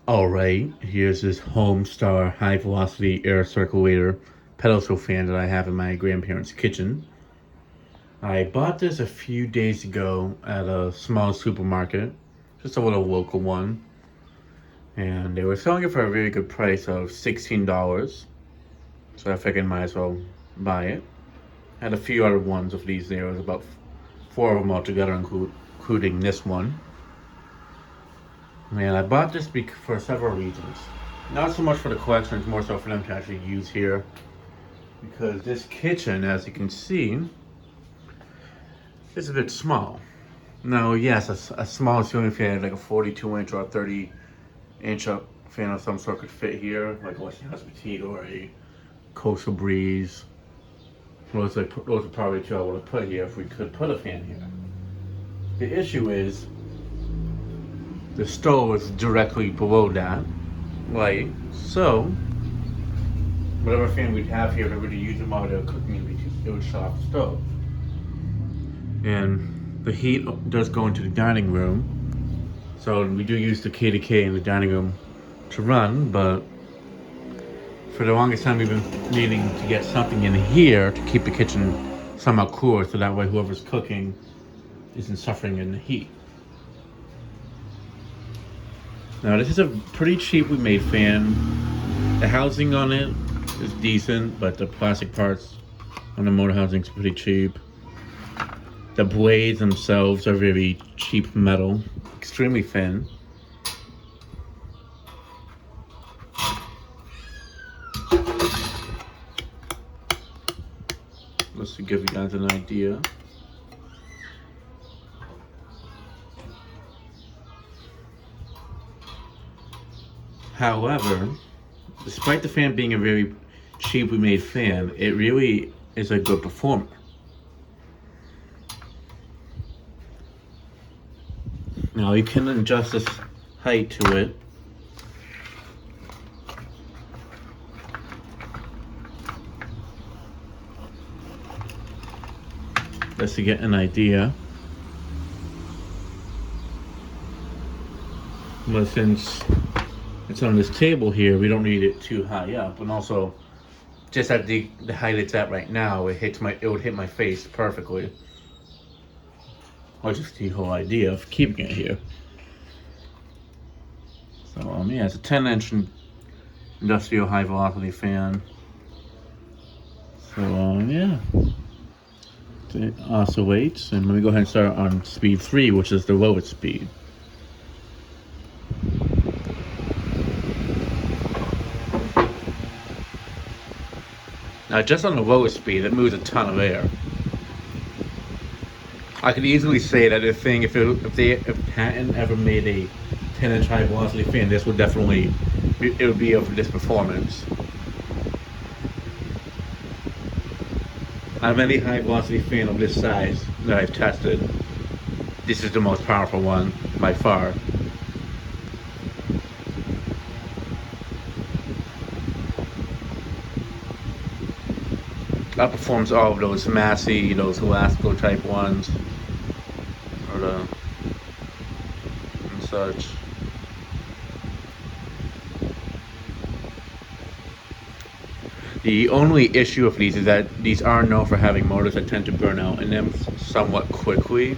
Alright, here's this Homestar high velocity air circulator pedestal fan that I have in my grandparents' kitchen. I bought this a few days ago at a small supermarket, just a little local one, and they were selling it for a very good price of $16. So I figured I might as well buy it. Had a few other ones of these there, it was about four of them altogether, including this one. And I bought this for several reasons. Not so much for the collection, it's more so for them to actually use here. Because this kitchen, as you can see, is a bit small. Now, yes, a small ceiling fan, like a 42-inch or a 30-inch fan of some sort could fit here, like a Western House Petite or a Coastal Breeze. Those are probably two I would have put here if we could put a fan here. The issue is, the stove is directly below that light, so whatever fan we'd have here, if we were to use them while they were cooking, it would shut off the stove. And the heat does go into the dining room, so we do use the KDK in the dining room to run, but for the longest time we've been needing to get something in here to keep the kitchen somewhat cooler, so that way whoever's cooking isn't suffering in the heat. Now this is a pretty cheaply made fan. The housing on it is decent, but the plastic parts on the motor housing is pretty cheap. The blades themselves are very cheap metal, extremely thin. Just to give you guys an idea. However, despite the fan being a very cheaply made fan, it really is a good performer. Now you can adjust this height to it. Just to get an idea. But since it's on this table here, we don't need it too high up, and also just at the height it's at right now, it would hit my face perfectly. Or just the whole idea of keeping it here. So yeah, it's a 10-inch industrial high velocity fan. So yeah, it oscillates, and let me go ahead and start on speed 3, which is the lowest speed. Now, just on the lowest speed, it moves a ton of air. I could easily say that if Patton ever made a 10-inch high velocity fan, this would definitely it would be of this performance. Out of any high velocity fan of this size that I've tested, this is the most powerful one by far. Outperforms all of those Massey, those Elasco type ones, or and such. The only issue of these is that these are known for having motors that tend to burn out in them somewhat quickly,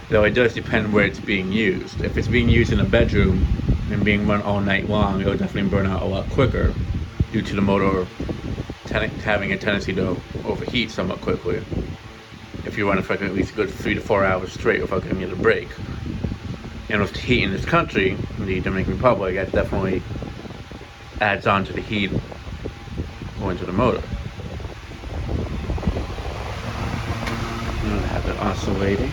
though it does depend where it's being used. If it's being used in a bedroom and being run all night long, it'll definitely burn out a lot quicker due to the motor having a tendency to overheat somewhat quickly if you run it for at least a good 3 to 4 hours straight without giving it a break. And with the heat in this country, in the Dominican Republic, that definitely adds on to the heat going to the motor. And I have it oscillating.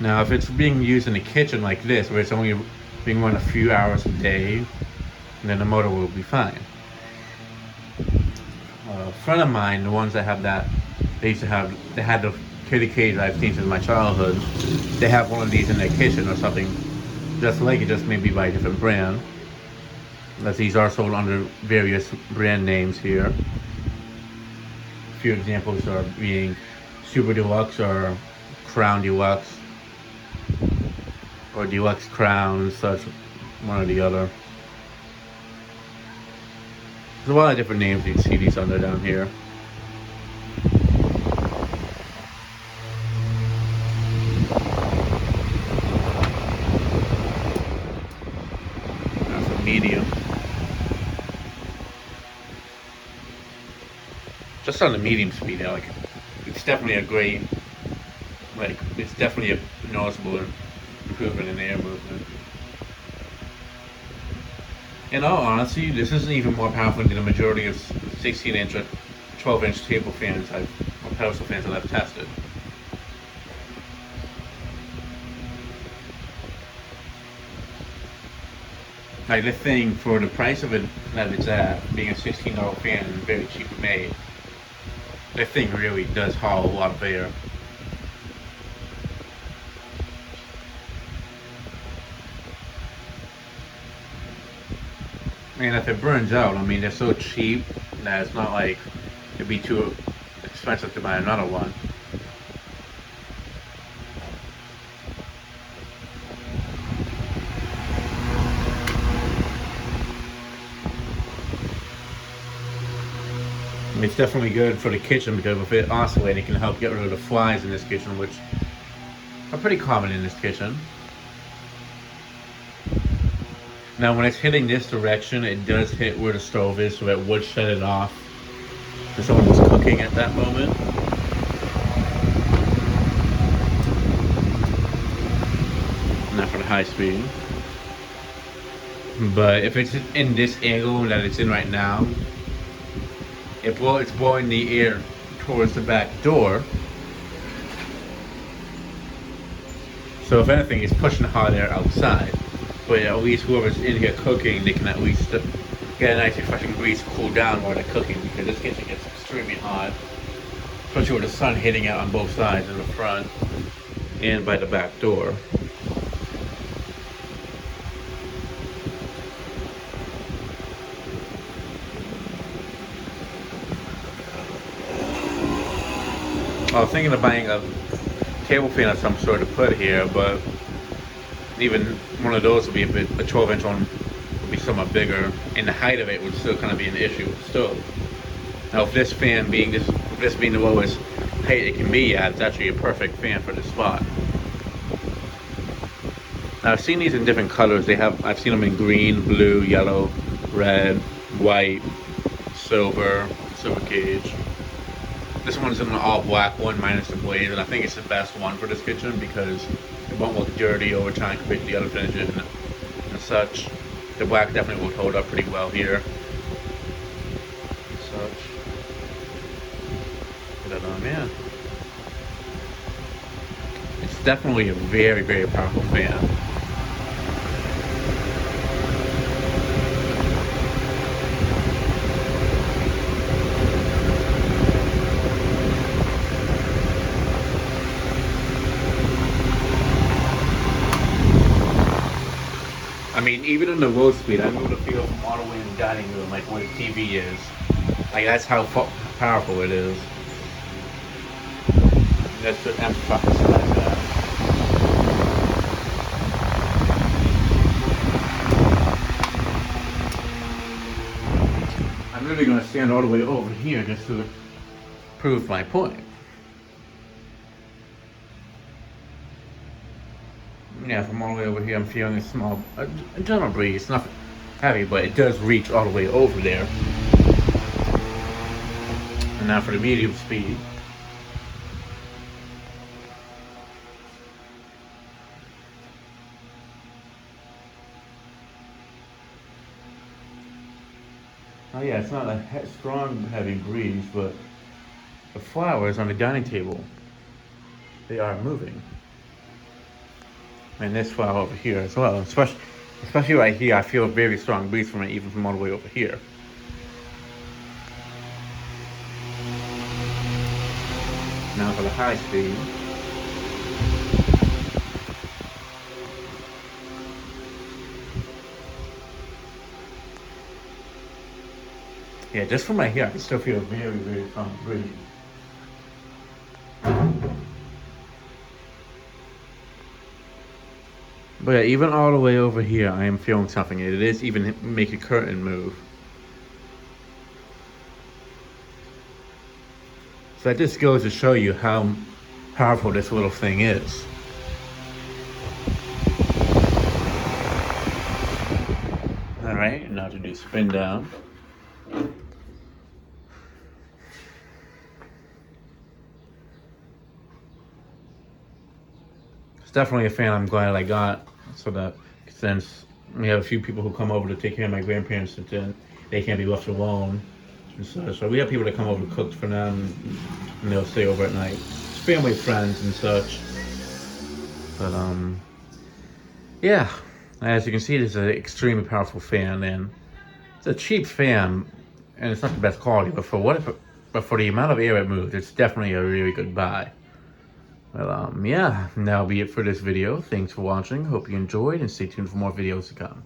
Now, if it's being used in a kitchen like this, where it's only being run a few hours a day, then the motor will be fine. A friend of mine, the ones that have that, they had the KDKs I've seen since my childhood. They have one of these in their kitchen or something, just like it, just maybe by a different brand. As these are sold under various brand names here. few examples are being Super Deluxe or Crown Deluxe or Deluxe Crown, such one or the other. There's a lot of different names you'd see these under down here. Now for medium. Just on the medium speed, like it's definitely a great, like it's definitely a noticeable improvement in air movement. In all honesty, this isn't even more powerful than the majority of 16-inch or 12-inch table fans or pedestal fans that I've tested. Like this thing, for the price of it that it's at, being a $16 fan and very cheaply made, this thing really does haul a lot of air. And if it burns out, I mean, they're so cheap that it's not like it'd be too expensive to buy another one. I mean, it's definitely good for the kitchen because with it oscillating, it can help get rid of the flies in this kitchen, which are pretty common in this kitchen. Now when it's hitting this direction, it does hit where the stove is, so it would shut it off if someone was cooking at that moment. Not for the high speed. But if it's in this angle that it's in right now, it's blowing the air towards the back door. So if anything, it's pushing the hot air outside. But at least whoever's in here cooking, they can at least get a nice refreshing breeze to cool down while they're cooking, because this kitchen gets extremely hot, especially with the sun hitting it on both sides, in the front and by the back door. I was thinking of buying a table fan of some sort to put here, but even one of those would be a 12-inch one would be somewhat bigger, and the height of it would still kind of be an issue with the stove. Now, if this fan being this being the lowest height it can be at, it's actually a perfect fan for this spot. Now, I've seen these in different colors. I've seen them in green, blue, yellow, red, white, silver cage. This one's in an all black one minus the blaze, and I think it's the best one for this kitchen because it won't look dirty over time compared to the other finishes and such. The black definitely will hold up pretty well here. Such. Put that on, yeah. It's definitely a very, very powerful fan. I mean, even in the low speed, I'm able to feel from all the way in the dining room, like where the TV is. Like, that's how powerful it is. That's to emphasize that. I'm really going to stand all the way over here just to prove my point. Yeah, from all the way over here, I'm feeling a gentle breeze. It's not heavy, but it does reach all the way over there. And now for the medium speed. Oh yeah, it's not a strong, heavy breeze, but the flowers on the dining table, they are moving. And this flower over here as well, especially right here, I feel a very strong breeze from it, even from all the way over here. Now for the high speed. Yeah, just from right here, I can still feel a very, very strong breeze. But yeah, even all the way over here, I am feeling something. It is even make a curtain move. So that just goes to show you how powerful this little thing is. All right, now to do spin down. It's definitely a fan I'm glad I got, so that since we have a few people who come over to take care of my grandparents, and then they can't be left alone. And so we have people that come over to cook for them, and they'll stay over at night. It's family, friends, and such. But yeah, as you can see, this is an extremely powerful fan, and it's a cheap fan, and it's not the best quality. But for the amount of air it moves, it's definitely a really good buy. Well, yeah, that'll be it for this video. Thanks for watching. Hope you enjoyed, and stay tuned for more videos to come.